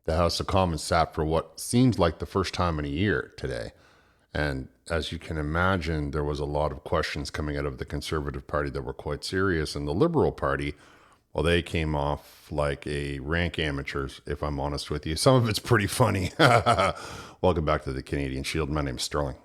The House of Commons sat for what seems like the first time in a year today. And as you can imagine, there was a lot of questions coming out of the Conservative Party that were quite serious. And the Liberal Party, well, they came off like a rank amateurs, if I'm honest with you. Some of it's pretty funny. Welcome back to the Canadian Shield. My name is Sterling.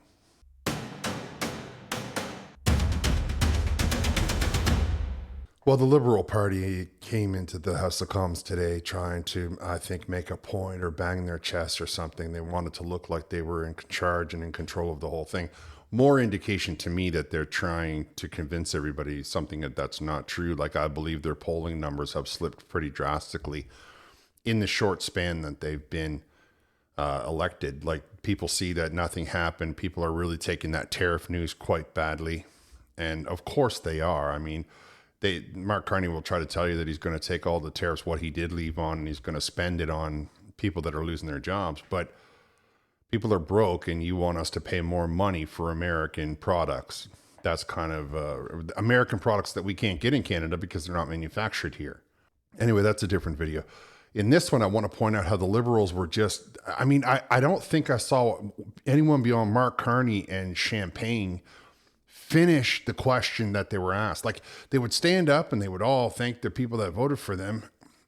Well, the Liberal Party came into the House of Commons today trying to, I think, make a point or bang their chest or something. They wanted to look like they were in charge and in control of the whole thing. More indication to me that they're trying to convince everybody something that's not true. Like, I believe their polling numbers have slipped pretty drastically in the short span that they've been elected. Like, people see that nothing happened. People are really taking that tariff news quite badly. And of course they are. I mean, Mark Carney will try to tell you that he's going to take all the tariffs, what he did leave on, and he's going to spend it on people that are losing their jobs. But people are broke, and you want us to pay more money for American products. That's kind of American products that we can't get in Canada because they're not manufactured here. Anyway, that's a different video. In this one, I want to point out how the Liberals were just, I don't think I saw anyone beyond Mark Carney and Champagne finish the question that they were asked. Like, they would stand up and they would all thank the people that voted for them.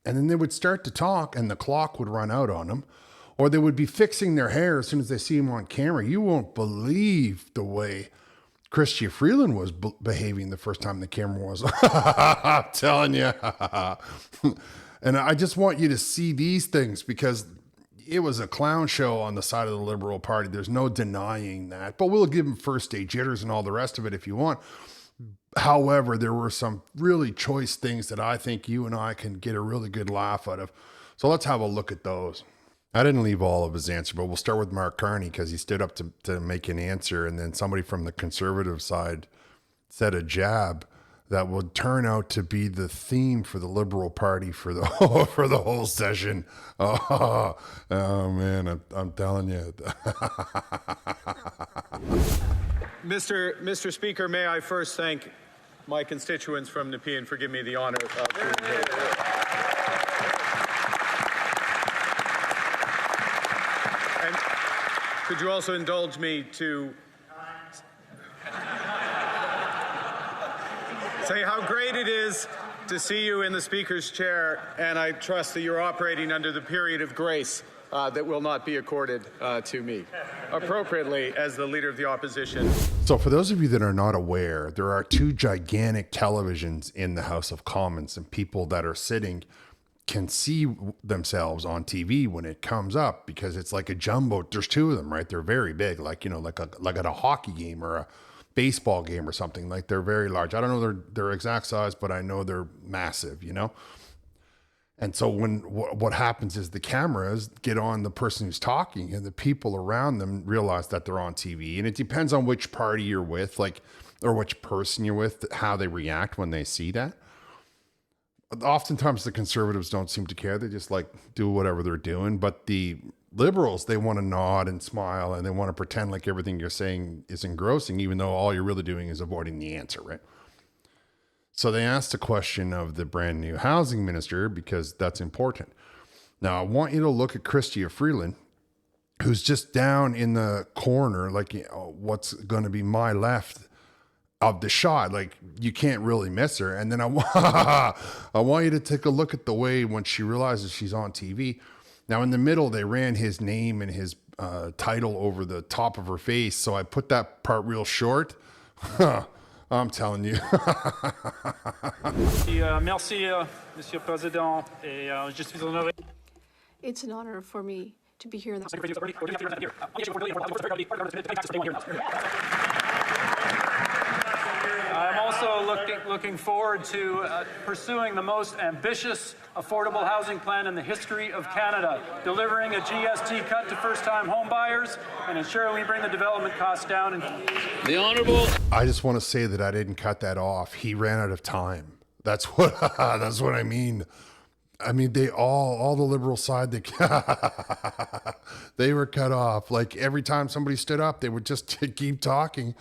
And then they would start to talk and the clock would run out on them. Or they would be fixing their hair as soon as they see him on camera. You won't believe the way Chrystia Freeland was behaving the first time the camera was. I'm telling you. And I just want you to see these things because it was a clown show on the side of the Liberal Party. There's no denying that. But we'll give them first day jitters and all the rest of it if you want. However, there were some really choice things that I think you and I can get a really good laugh out of. So let's have a look at those. I didn't leave all of his answer, but we'll start with Mark Carney because he stood up to make an answer. And then somebody from the Conservative side said a jab that would turn out to be the theme for the Liberal Party for the for the whole session. Oh man, I'm telling you. Mr. Speaker, may I first thank my constituents from Nepean for giving me the honor of being here. And could you also indulge me to say how great it is to see you in the Speaker's chair, and I trust that you're operating under the period of grace that will not be accorded to me appropriately as the Leader of the Opposition. So for those of you that are not aware, there are two gigantic televisions in the House of Commons, and people that are sitting can see themselves on TV when it comes up because it's like a jumbo. There's two of them, right? They're very big, like, you know, like at a hockey game or a baseball game or something. Like, they're very large. I don't know their exact size, but I know they're massive, you know? And so when what happens is the cameras get on the person who's talking and the people around them realize that they're on TV. And it depends on which party you're with, like, or which person you're with, how they react when they see that. Oftentimes the Conservatives don't seem to care. They just like do whatever they're doing. But the Liberals, they want to nod and smile and they want to pretend like everything you're saying is engrossing, even though all you're really doing is avoiding the answer, right? So they asked a question of the brand new housing minister because that's important. Now, I want you to look at Chrystia Freeland, who's just down in the corner, like, you know, what's going to be my left of the shot. Like, you can't really miss her. And then I want you to take a look at the way when she realizes she's on TV. Now, in the middle, they ran his name and his title over the top of her face. So I put that part real short. I'm telling you. Merci, Monsieur le Président. Et je suis honoré. It's an honor for me to be here in the I'm also looking forward to pursuing the most ambitious affordable housing plan in the history of Canada, delivering a GST cut to first-time home buyers and ensuring we bring the development costs down. The Honourable. I just want to say that I didn't cut that off. He ran out of time. That's what I mean. I mean, they all the Liberal side, they were cut off. Like, every time somebody stood up, they would just keep talking.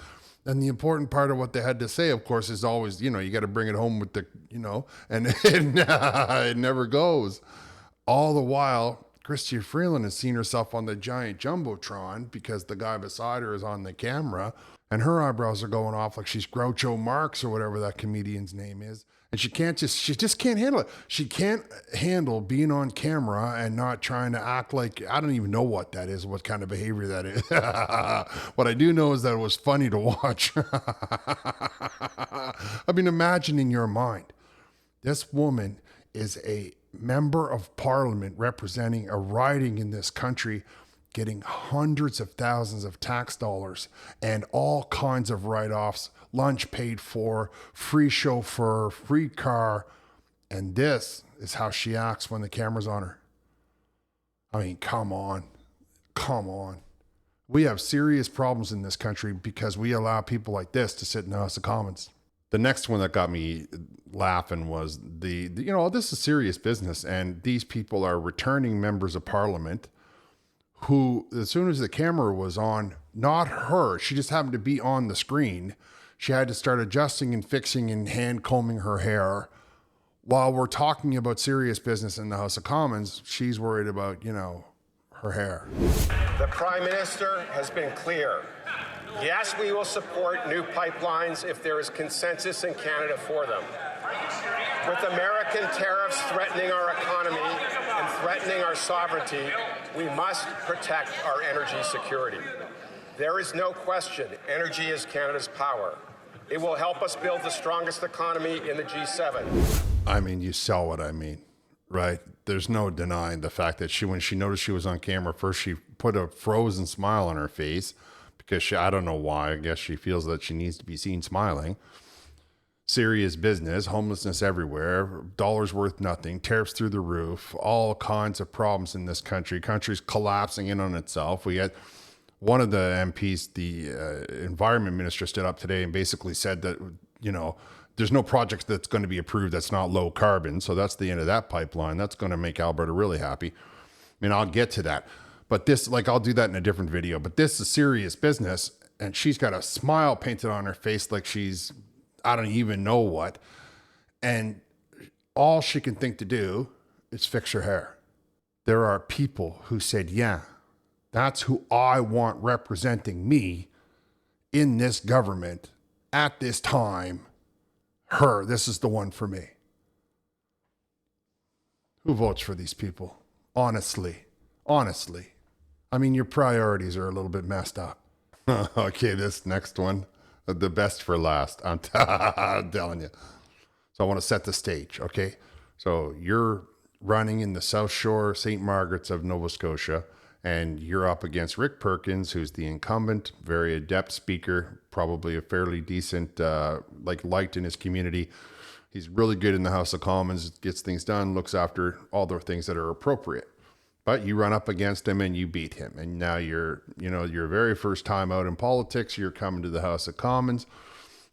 And the important part of what they had to say, of course, is always, you know, you got to bring it home with the, you know, and it never goes. All the while, Chrystia Freeland has seen herself on the giant jumbotron because the guy beside her is on the camera, and her eyebrows are going off like she's Groucho Marx or whatever that comedian's name is. And she just can't handle it. She can't handle being on camera and not trying to act like, I don't even know what that is, what kind of behavior that is. What I do know is that it was funny to watch. I mean, imagine in your mind, this woman is a member of parliament representing a riding in this country, getting hundreds of thousands of tax dollars and all kinds of write-offs, lunch paid for, free chauffeur, free car. And this is how she acts when the camera's on her. I mean, come on. We have serious problems in this country because we allow people like this to sit in the House of Commons. The next one that got me laughing was this is serious business. And these people are returning members of parliament who, as soon as the camera was on, not her, she just happened to be on the screen. She had to start adjusting and fixing and hand combing her hair. While we're talking about serious business in the House of Commons, she's worried about, her hair. The Prime Minister has been clear. Yes, we will support new pipelines if there is consensus in Canada for them. With American tariffs threatening our economy and threatening our sovereignty, we must protect our energy security. There is no question energy is Canada's power. It will help us build the strongest economy in the G7. I mean, you saw what I mean, right? There's no denying the fact that when she noticed she was on camera, first she put a frozen smile on her face because I don't know why. I guess she feels that she needs to be seen smiling. Serious business, homelessness everywhere, dollars worth nothing, tariffs through the roof, all kinds of problems in this country. Country's collapsing in on itself. We had one of the MPs, the environment minister, stood up today and basically said that, there's no project that's going to be approved that's not low carbon. So that's the end of that pipeline. That's going to make Alberta really happy. I mean, I'll get to that. But this, I'll do that in a different video. But this is serious business. And she's got a smile painted on her face like she's, I don't even know what. And all she can think to do is fix her hair. There are people who said, yeah, that's who I want representing me in this government at this time. Her, this is the one for me. Who votes for these people? Honestly. I mean, your priorities are a little bit messed up. Okay, this next one, the best for last. I'm telling you. So I want to set the stage, okay? So you're running in the South Shore, St. Margaret's of Nova Scotia, and you're up against Rick Perkins, who's the incumbent, very adept speaker, probably a fairly decent, liked in his community. He's really good in the House of Commons, gets things done, looks after all the things that are appropriate. But you run up against him and you beat him. And now you're your very first time out in politics, you're coming to the House of Commons.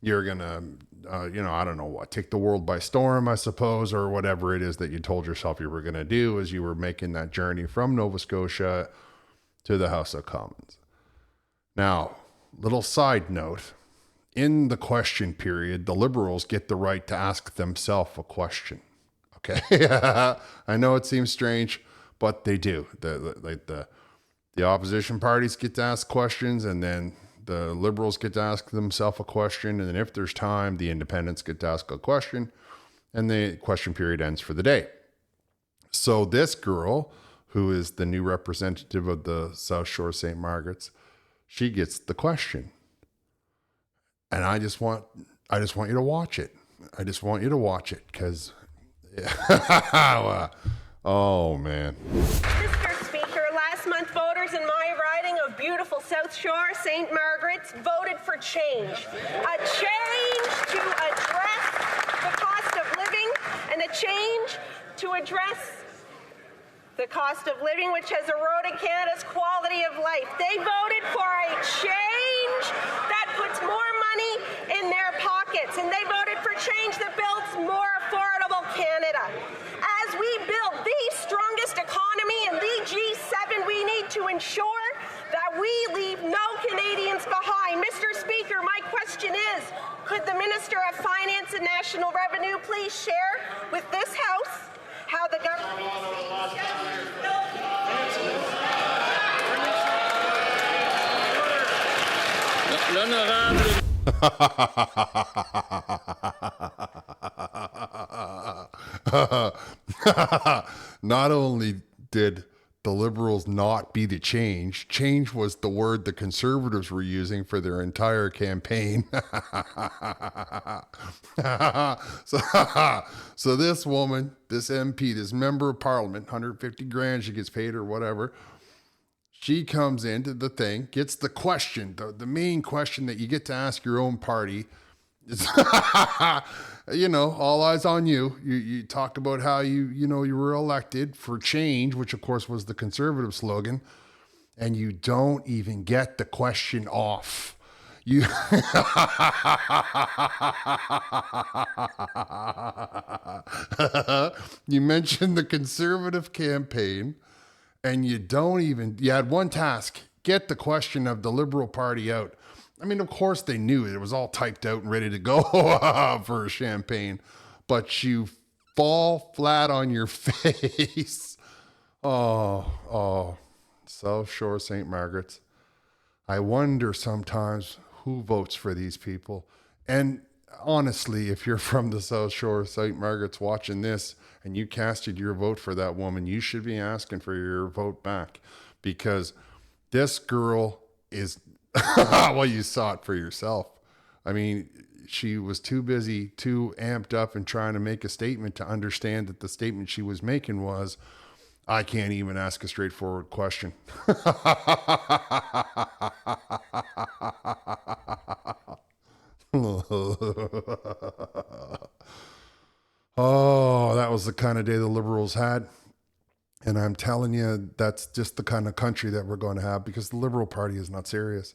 You're going to, I don't know what, take the world by storm, I suppose, or whatever it is that you told yourself you were going to do as you were making that journey from Nova Scotia to the House of Commons. Now, little side note, in the question period, the Liberals get the right to ask themselves a question. Okay? I know it seems strange, but they do. The opposition parties get to ask questions, and then the Liberals get to ask themselves a question, and then if there's time, the independents get to ask a question, and the question period ends for the day. So this girl, who is the new representative of the South Shore St. Margaret's, she gets the question. And I just want you to watch it. I just want you to watch it because, oh man. Mr. Speaker, last month voters in my riding of beautiful South Shore, St. Margaret's, voted for change. A change to address the cost of living and a change to address the cost of living, which has eroded Canada's quality of life. They voted for a change that puts more money in their pockets, and they voted for change that builds more affordable Canada. As we build the strongest economy in the G7, we need to ensure that we leave no Canadians behind. Mr. Speaker, my question is, could the Minister of Finance and National Revenue please share with this House how the government Not only did the Liberals not be the change, change was the word the Conservatives were using for their entire campaign. So this woman, this MP, this member of parliament, 150 grand she gets paid or whatever, she comes into the thing, gets the question, the main question that you get to ask your own party. It's all eyes on you. You talk about how you were elected for change, which of course was the Conservative slogan, and you don't even get the question off. You you mentioned the Conservative campaign, and you had one task: get the question of the Liberal Party out. I mean, of course they knew it. It was all typed out and ready to go for champagne, but you fall flat on your face. Oh, South Shore St. Margaret's. I wonder sometimes who votes for these people. And honestly, if you're from the South Shore St. Margaret's watching this and you casted your vote for that woman, you should be asking for your vote back, because this girl is... well, you saw it for yourself. I mean, she was too busy, too amped up and trying to make a statement to understand that the statement she was making was, I can't even ask a straightforward question. Oh, that was the kind of day the Liberals had. And I'm telling you, that's just the kind of country that we're going to have, because the Liberal Party is not serious.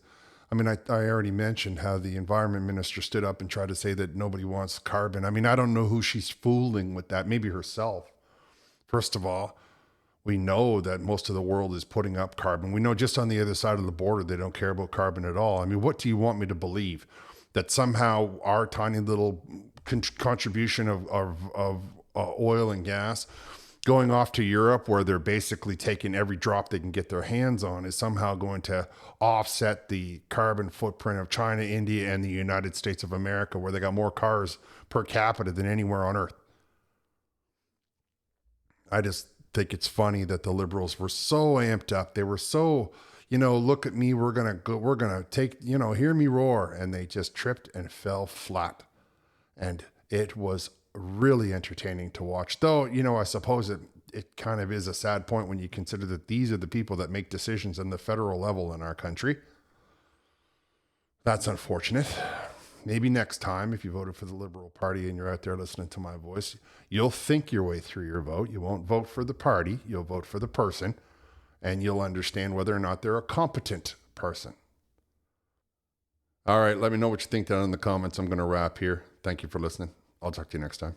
I mean, I already mentioned how the environment minister stood up and tried to say that nobody wants carbon. I mean, I don't know who she's fooling with that. Maybe herself. First of all, we know that most of the world is putting up carbon. We know just on the other side of the border, they don't care about carbon at all. I mean, what do you want me to believe? That somehow our tiny little contribution of oil and gas going off to Europe, where they're basically taking every drop they can get their hands on, is somehow going to offset the carbon footprint of China, India, and the United States of America, where they got more cars per capita than anywhere on earth. I just think it's funny that the Liberals were so amped up. They were so, look at me, we're going to take, hear me roar. And they just tripped and fell flat. And it was really entertaining to watch, though. I suppose it kind of is a sad point when you consider that these are the people that make decisions on the federal level in our country. That's unfortunate. Maybe next time, if you voted for the Liberal Party and you're out there listening to my voice, you'll think your way through your vote. You won't vote for the party, you'll vote for the person, and you'll understand whether or not they're a competent person. All right, let me know what you think down in the comments. I'm going to wrap here. Thank you for listening. I'll talk to you next time.